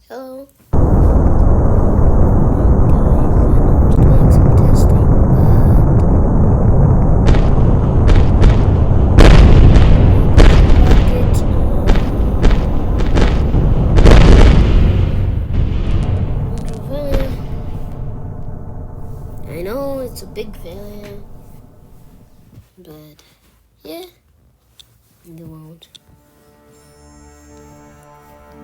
Hello. Guys, I know I was doing some testing, but I know it's a big failure, but yeah, they won't.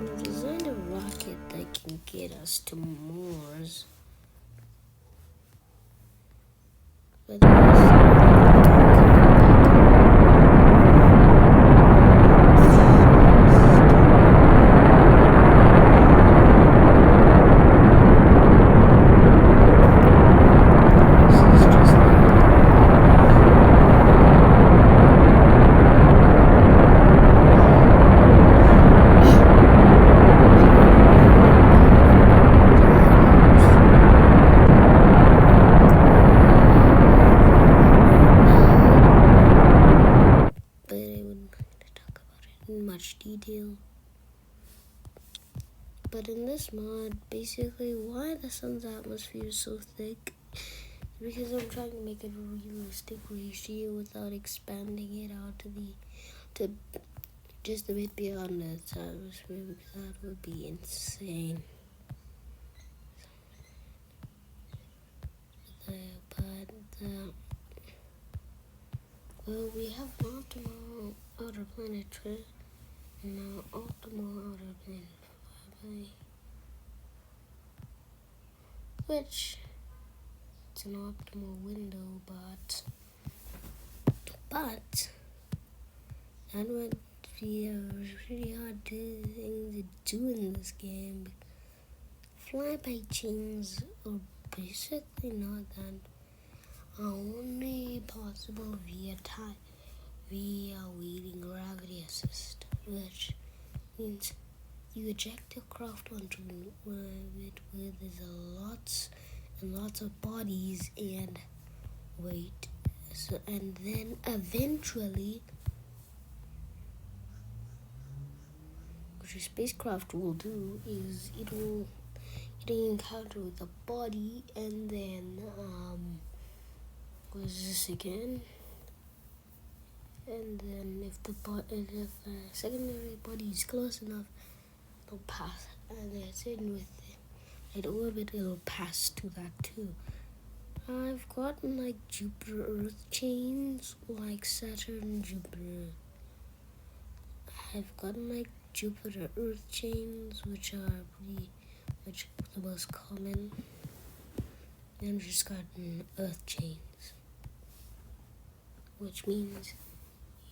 We designed a rocket that can get us to Mars, but in much detail. But in this mod, basically why the sun's atmosphere is so thick, because I'm trying to make it a realistic ratio without expanding it out to just a bit beyond Earth's atmosphere, because that would be insane. Well, we have an optimal outer planet trip and now optimal outer planet flyby, which it's an optimal window, but that would be a really hard thing to do in this game. Flyby chains are basically not that only possible via wheeling gravity assist, which means you eject your craft onto an orbit where there's lots and lots of bodies and weight. So, and then eventually, what your spacecraft will do is it'll encounter with a body, and then what is this again? And then if a secondary body is close enough, it'll pass, and that's it. With an orbit, it'll pass to that too. I've gotten like Jupiter Earth chains, like Saturn Jupiter. I've gotten like Jupiter Earth chains, which are the most common. And I've just gotten Earth chains, which means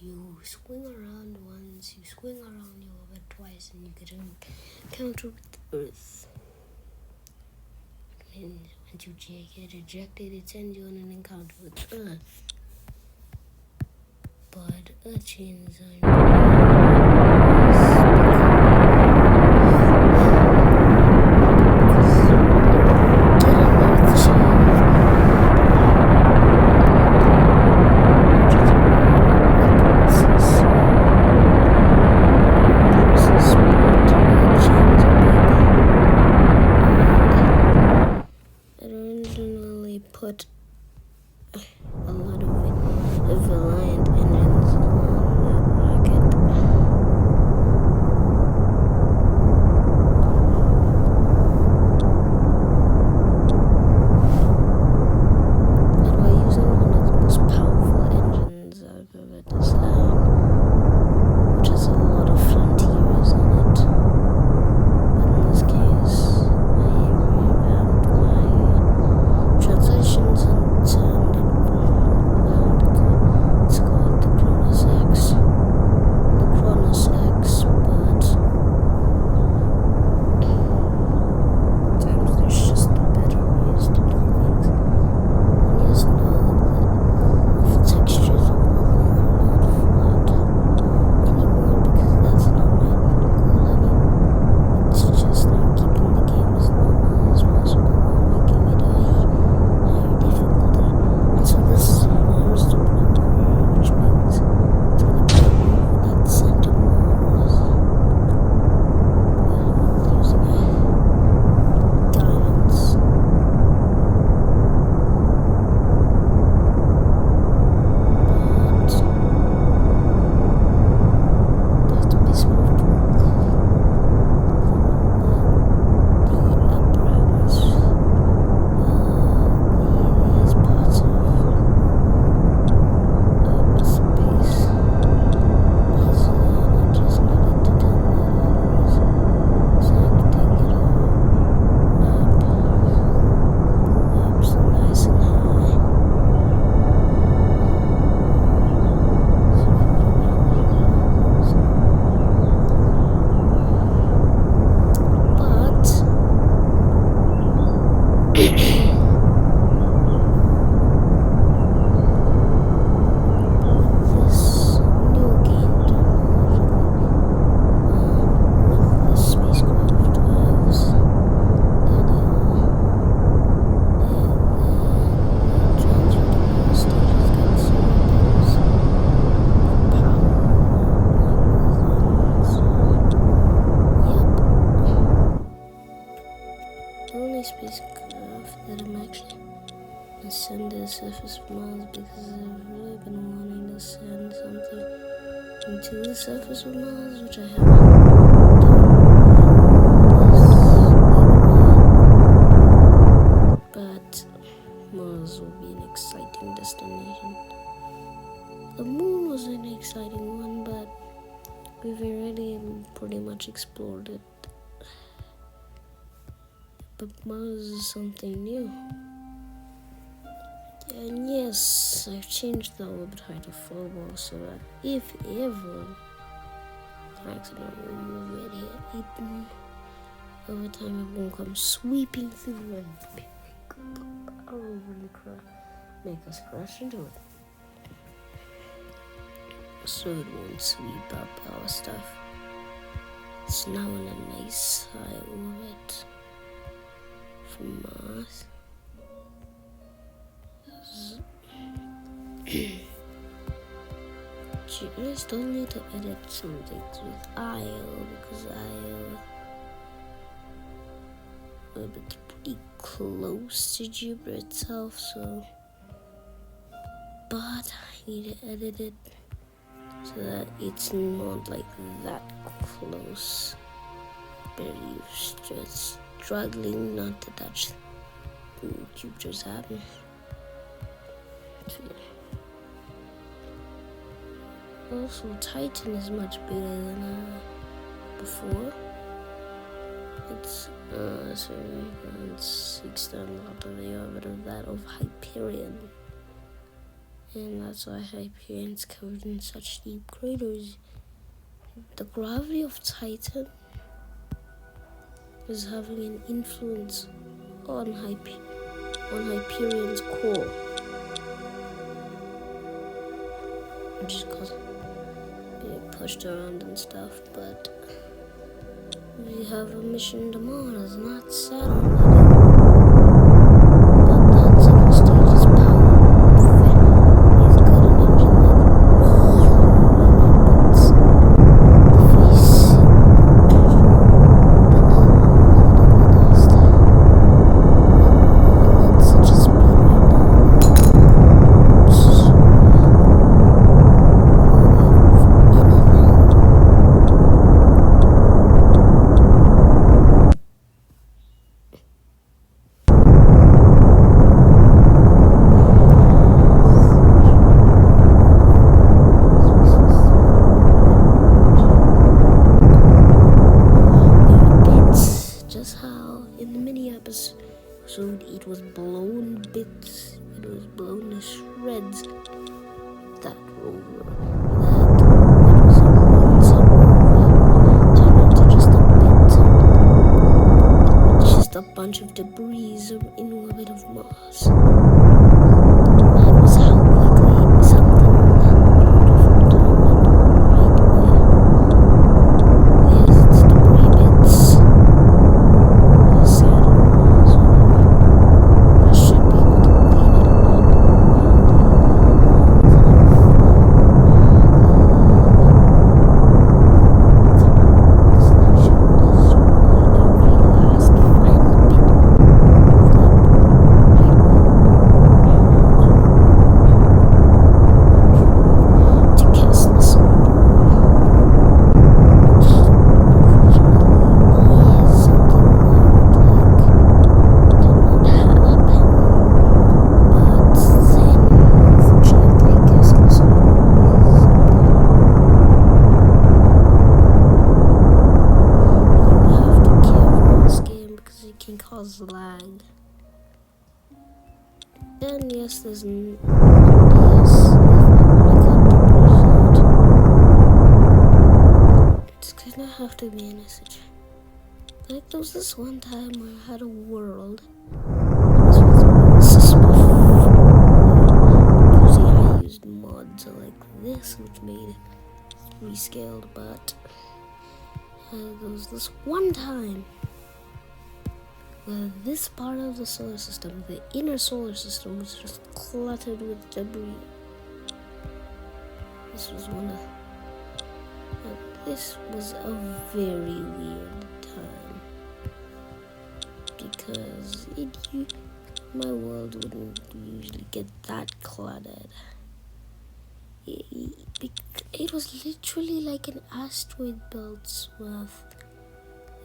you swing around once, you swing around your orbit twice, and you get an encounter with Earth. And once you get ejected, it sends you on an encounter with Earth. But Earth chains put a lot of Reliant engines on that rocket. send the surface of Mars because I've really been wanting to send something into the surface of Mars, which I haven't done but Mars will be an exciting destination. The moon was an exciting one, but we've already pretty much explored it. But Mars is something new. And yes, I've changed the orbit height of Phobos so that if ever an accident will move it here, over time it won't come sweeping through and make us crash into it. So it won't sweep up our stuff. It's now in a nice high orbit from Mars. I still need to edit some things with Io because Io it's pretty close to Jupiter itself, so but I need to edit it so that it's not like that close. Barely just struggling not to touch Jupiter's atmosphere. Also, Titan is much bigger than before. It's around 6 times out of the orbit of that of Hyperion. And that's why Hyperion's covered in such deep craters. The gravity of Titan is having an influence on Hyperion's core, which is causing it pushed around and stuff. But we have a mission to Mars, not Saturn. But that's an stage's power. He's got an engine that puts the face at such a speed right so it was blown bits, it was blown to shreds. That rover, that was a once a rover, turned into just a bunch of debris in orbit of Mars. That was how quickly something that beautiful turned into a nightmare. There's its debris bits. Lag. And yes, there's yes, if I want to cut the it's gonna have to be a message. Like there was this one time where I had a world. This is before I used mods like this, which made it rescaled, but there was this one time this part of the solar system, the inner solar system, was just cluttered with debris. This was this was a very weird time because my world wouldn't usually get that cluttered. It was literally like an asteroid belt worth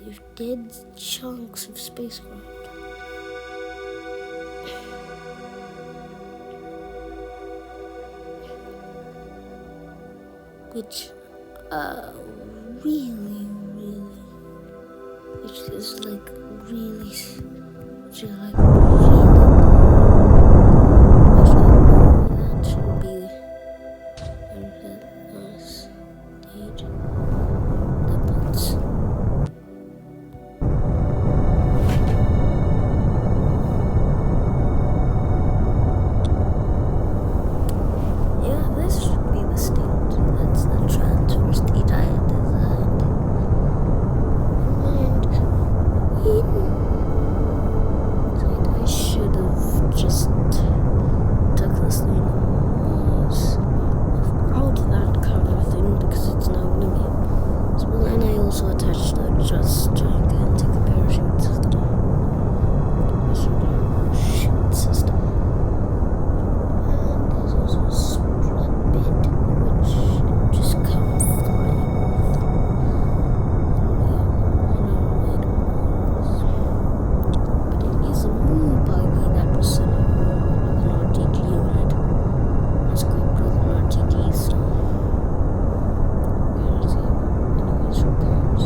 of dead chunks of spacecraft. Which, which is like really, which is like really, that should be stage. Yeah, this should be the stage. That's the transfer stage I had designed. And I should have just took this thing out that cover thing because it's now gonna be. So then I also attached the just gigantic parachute system. Chute system. And there's also a strut bit which should just come flying off. But it is a moon buggy that was sitting with an RTG unit. It's equipped with an RTG style. Where is it? Anyways, who cares?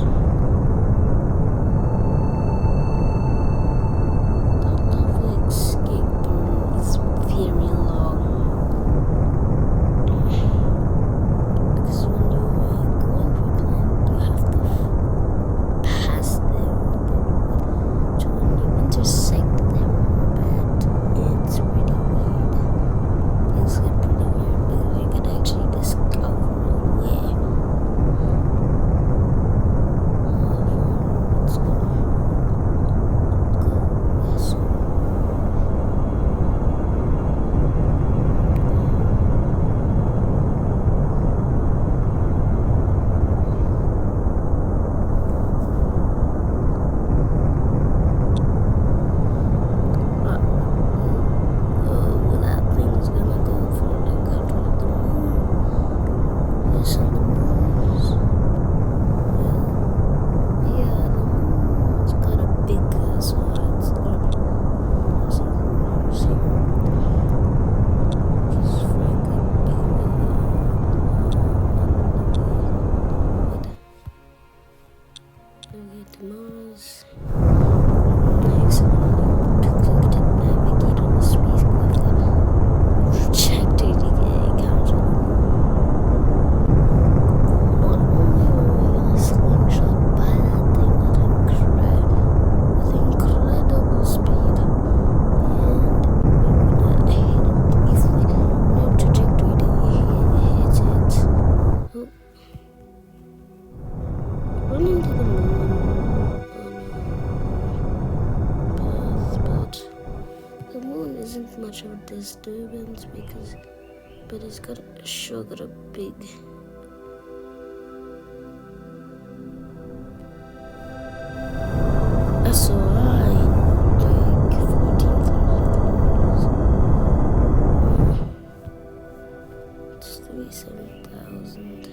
That lovely escape burn is very long. Because when you're going for a planet, you have to pass them. So when you intersect them, it's pretty weird. It's pretty weird because you can actually discover where it's gonna go. So that thing's gonna go for the country of the moon. Yes, and the moon's yeah, the moon's got a big so it's just frankly bigger to Mars. Next, click to navigate on the spacecraft that projected encounter. Not only were we in a slingshot by that thing with incredible speed, and if no trajectory to hit it, running to the moon path, but the moon isn't much of a disturbance because, but it's got sure got a big SOI, like 14,000 kilometers. It's 37,000.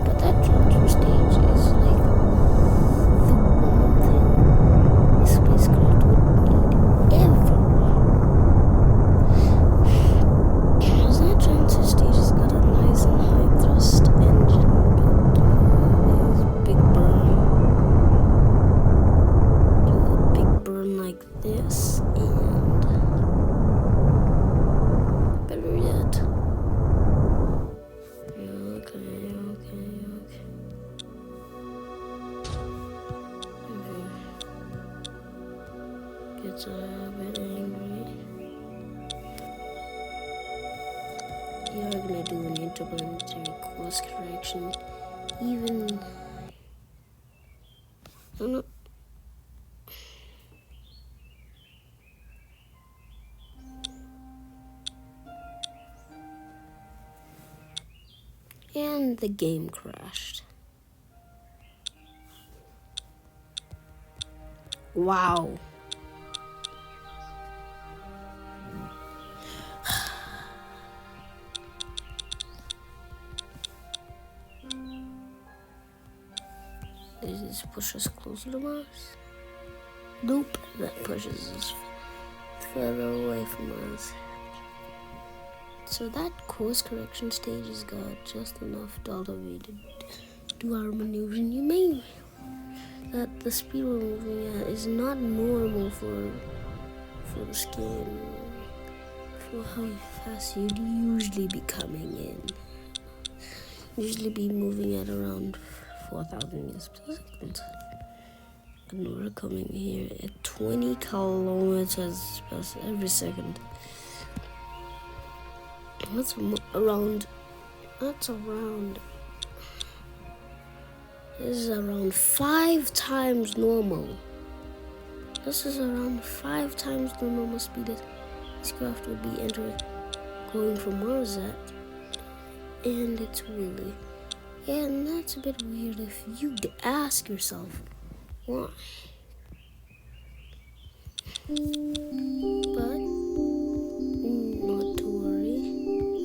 But that transfer stage is like the one thing the spacecraft would need ever. Because that transfer stage has got a nice and high thrust engine, but there's a big burn like this, and better yet. Okay. Gets a bit angry. You're gonna do an interplanetary course correction, even. I'm not. And the game crashed. Wow. Does this push us closer to Mars? Nope, that pushes us further away from Mars. So that course correction stage has got just enough delta V to do our maneuvering. You may that the speed we're moving at is not normal for this game, for how fast you'd usually be coming in. Usually be moving at around 4,000 meters per second. And we're coming here at 20 kilometers every second. That's around. This is around 5 times normal. This is around 5 times the normal speed that this craft would be going from Mars at. And it's really, and that's a bit weird if you'd ask yourself why. But not to worry,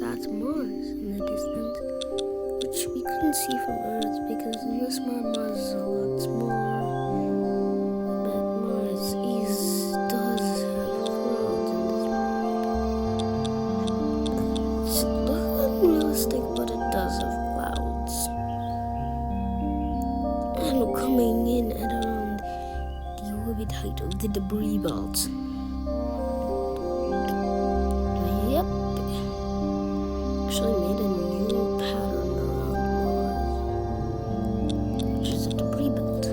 that's Mars in the distance, which we couldn't see from Earth because in this map Mars is a lot smaller. But Mars does have clouds in this map. It's unrealistic, but it does have clouds. And we're coming in at around the orbit height of the debris belt. Yep. Actually made a new pattern around Mars, which is a debris belt.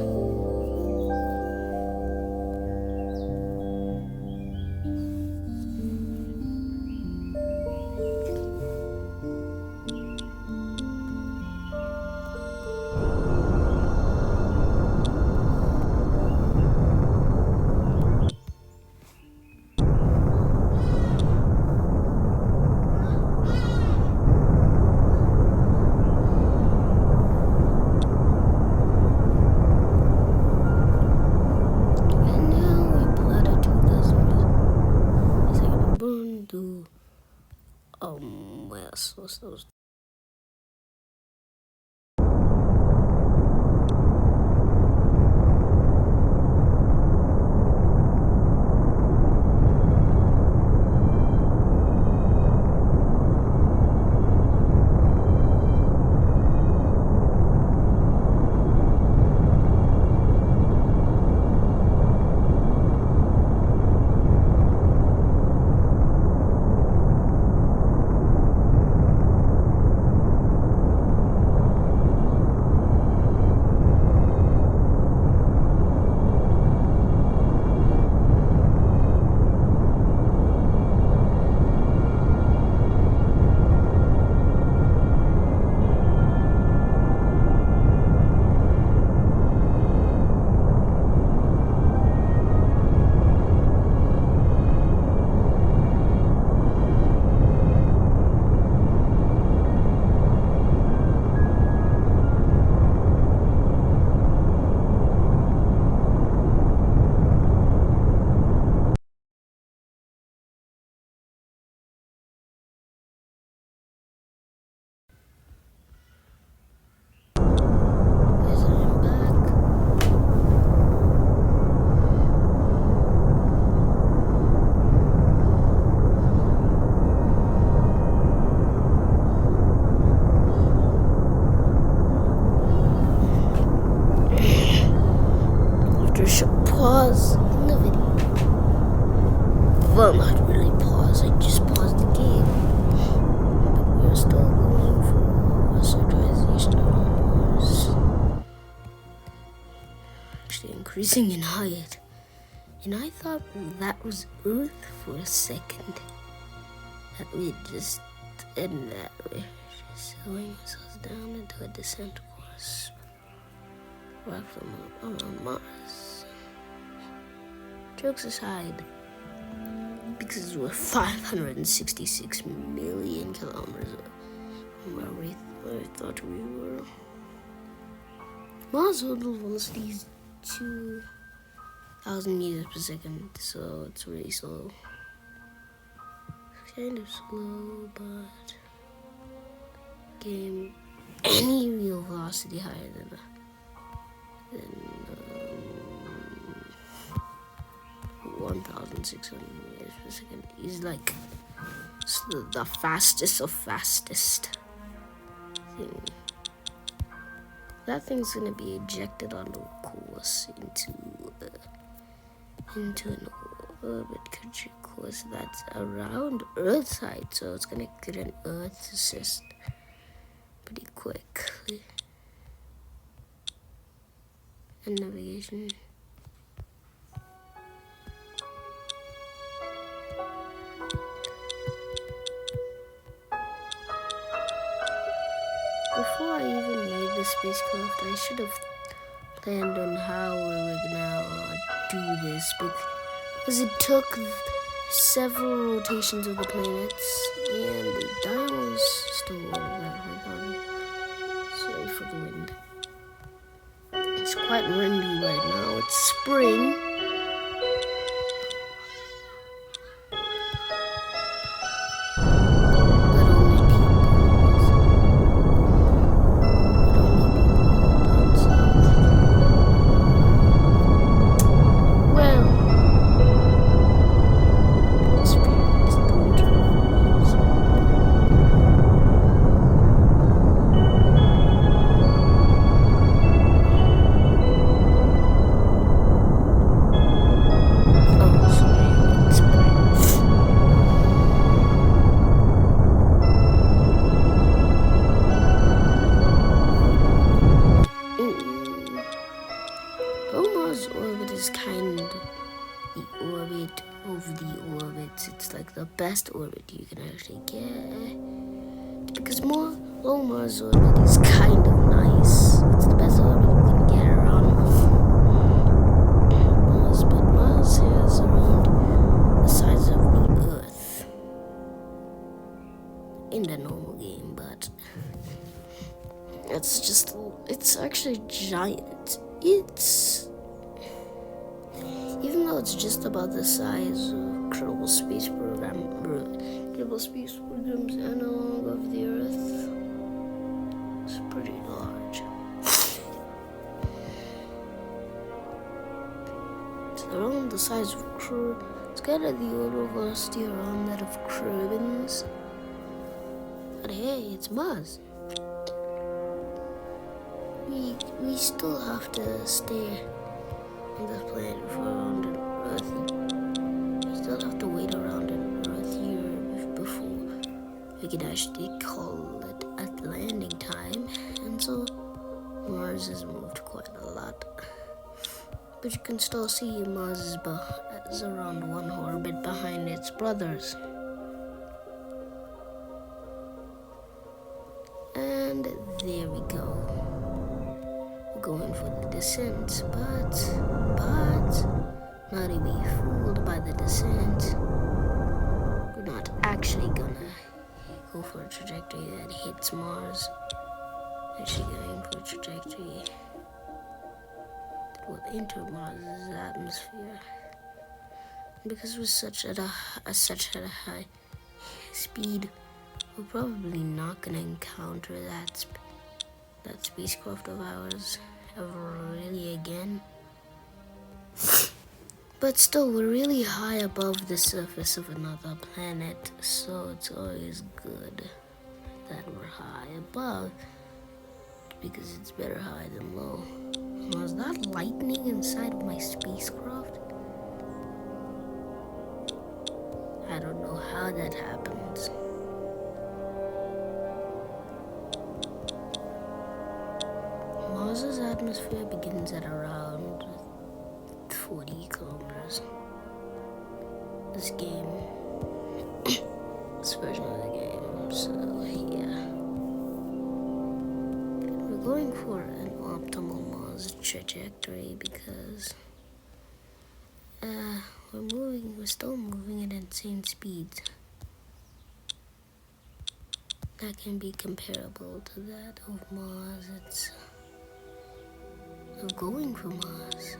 What's those? Pause in the video. Well, not really pause, I just paused the game. But we're still going for a civilization around Mars. Actually increasing in height. And I thought that was Earth for a second. That we just did that. We're just slowing ourselves down into a descent course. Right from around Mars. Jokes aside, because we're 566 million kilometers from where we thought we were. Mars orbital velocity is 2,000 meters per second, so it's really slow. It's kind of slow, but game any real velocity higher than 1,600 meters per second. He's like the fastest of fastest thing. That thing's gonna be ejected onto a course into an orbit course that's around Earth's height, so it's gonna get an Earth assist pretty quickly. And navigation. Before I even made the spacecraft, I should have planned on how we were gonna do this, because it took several rotations of the planets, and Diane was still one of that. Sorry for the wind. It's quite windy right now. It's spring. Best orbit you can actually get, because low Mars orbit is kind of nice. It's the best orbit you can get around Mars, but Mars is around the size of the Earth in the normal game, but it's actually giant. Even though it's just about the size of Kerbal Space Program's analog of the Earth, it's pretty large. It's around the size of it's got the orbital velocity around that of Kerbin's. But hey, it's Mars. We still have to stay on this planet for around an Earth. We still have to wait around an Earth year before we can actually call it at landing time. And so Mars has moved quite a lot. But you can still see Mars is around one orbit behind its brothers. And there we go. Going for the descent, but not to be fooled by the descent. We're not actually gonna go for a trajectory that hits Mars. We're actually going for a trajectory that will enter Mars's atmosphere. Because we're such at a high speed, we're probably not gonna encounter that spacecraft of ours ever really again. But still, we're really high above the surface of another planet, so it's always good that we're high above, because it's better high than low. Was that lightning inside of my spacecraft? I don't know how that happens. Mars's atmosphere begins at around 40 kilometers. This game, this version of the game, so yeah. We're going for an optimal Mars trajectory because we're still moving at insane speeds that can be comparable to that of Mars. Of going for Mars.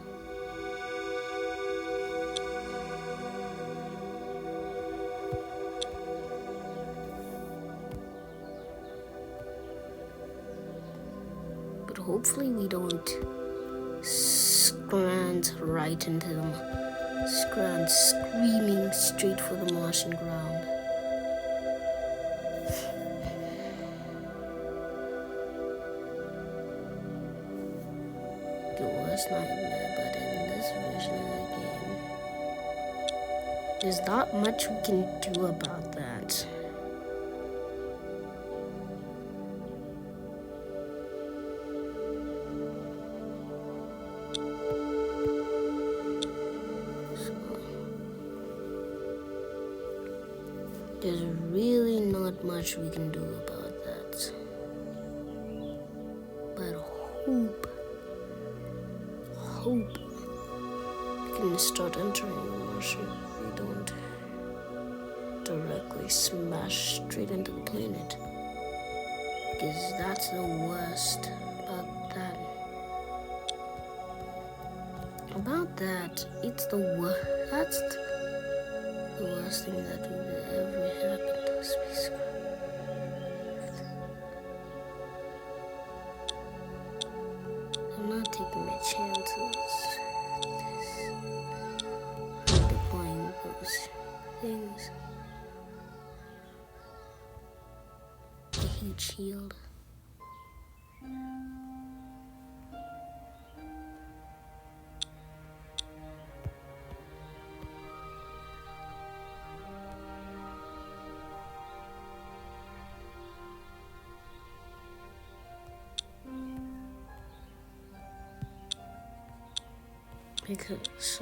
But hopefully we don't scrant right into Scran screaming straight for the Martian ground. The worst nightmare, but in this version of the game, there's not much we can do about that. There's really not much we can do about that. But hope we can start entering the Martian. We don't directly smash straight into the planet. Because that's the worst about that. It's the worst. That's the worst thing that would ever happen to a spacecraft. I'm not taking my chances. I'm deploying those things. The heat shield. Because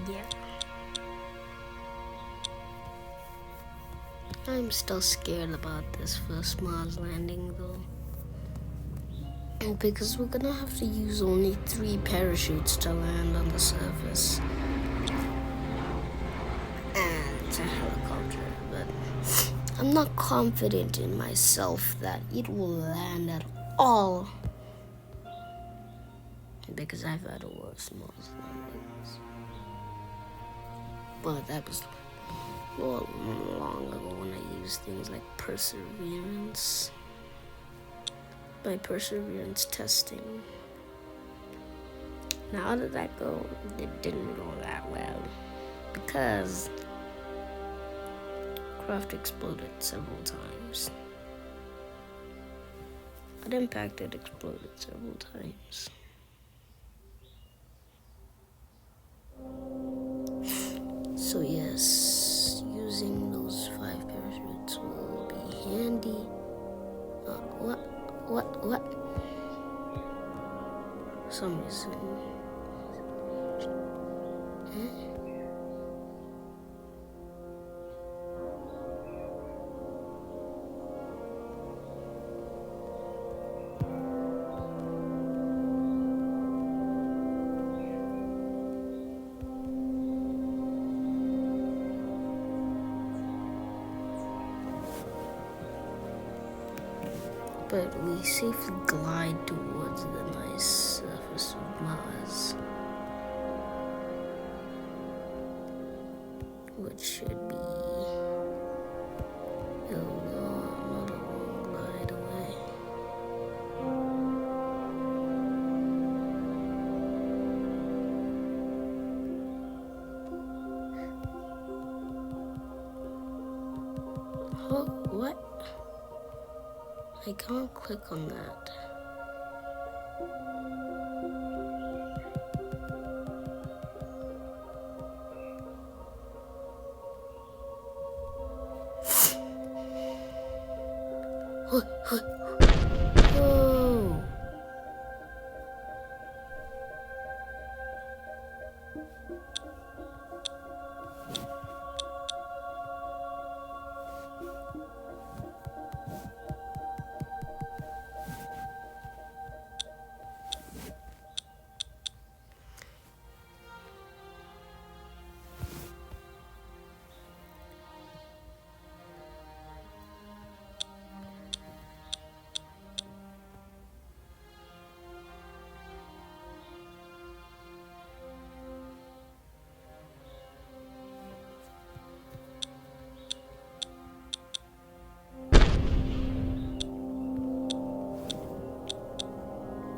yeah. I'm still scared about this first Mars landing though. Because we're gonna have to use only 3 parachutes to land on the surface. And it's a helicopter, but I'm not confident in myself that it will land at all. Because I've had worse Mars landings. But that was long ago when I used things like Perseverance. By Perseverance testing. Now, how did that go? It didn't go that well. Because craft exploded several times. But Impact had exploded several times. So yes, using those 5 parachutes will be handy. What? For some reason. But we safely glide towards the nice surface of Mars, which should be not a long glide away. Oh, what? I can't click on that. Whoa.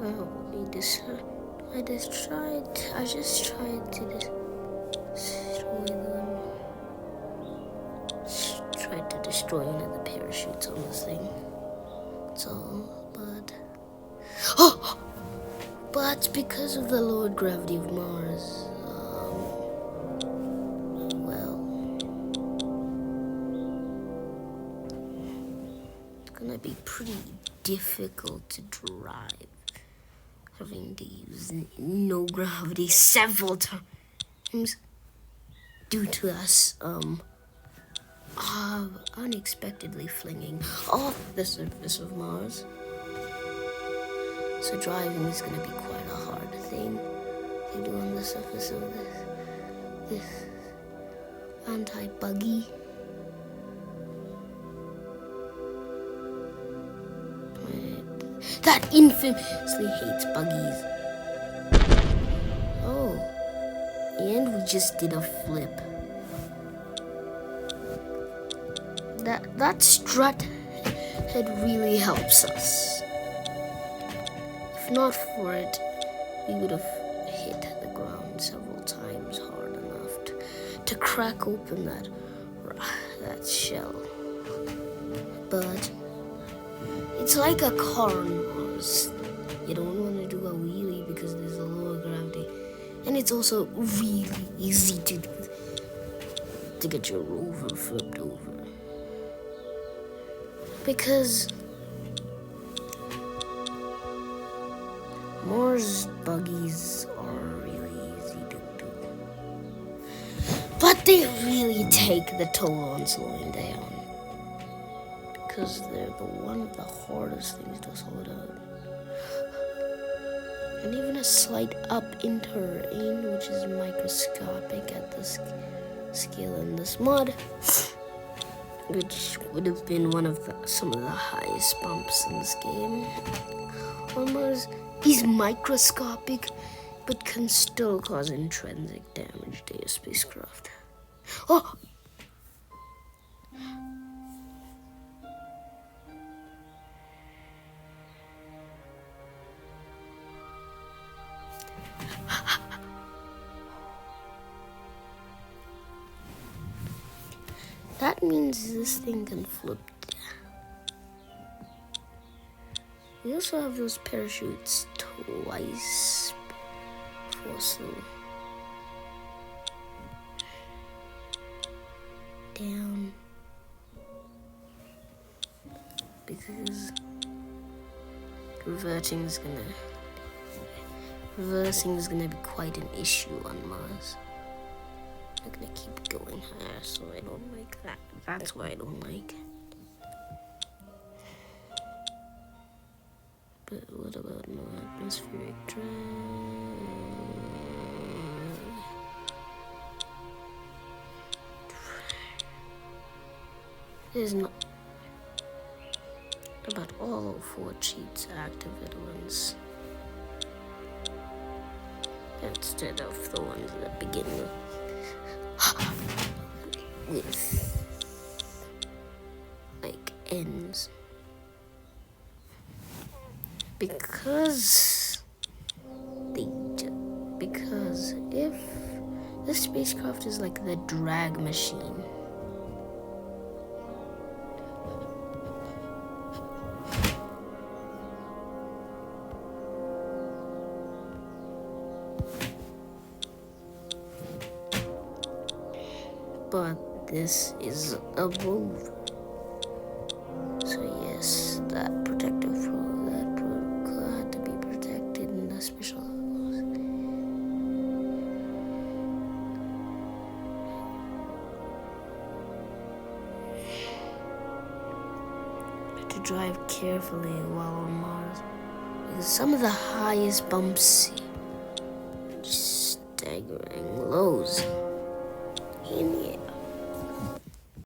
Wow, I just tried to destroy them. Tried to destroy one of the parachutes on this thing. That's all, but... Oh! But because of the lower gravity of Mars, well... It's gonna be pretty difficult to drive. Having to use no gravity several times due to us unexpectedly flinging off the surface of Mars. So driving is going to be quite a hard thing to do on the surface of this anti-buggy. That infamously hates buggies. Oh, and we just did a flip. That strut head really helps us. If not for it, we would have hit the ground several times hard enough to crack open that shell. But it's like a car on Mars. You don't want to do a wheelie because there's a lower gravity. And it's also really easy to get your rover flipped over. Because Mars buggies are really easy to do. But they really take the toll on slowing down. Because they're one of the hardest things to slow down. And even a slight up in terrain, which is microscopic at this scale in this mod, which would have been some of the highest bumps in this game on Mars, is microscopic, but can still cause intrinsic damage to your spacecraft. Oh! That means this thing can flip down. We also have those parachutes twice for slow down, because reversing is gonna be quite an issue on Mars. I'm gonna keep going higher, so I don't like that. That's why I don't like it. But what about no atmospheric drag? There's not about all 4 cheats activate ones instead of the ones that begin with like ends, because if this spacecraft is like the drag machine, but this is a rover. So yes, that protective protocol had to be protected in the special levels. To drive carefully while on Mars, because some of the highest bumps, staggering lows in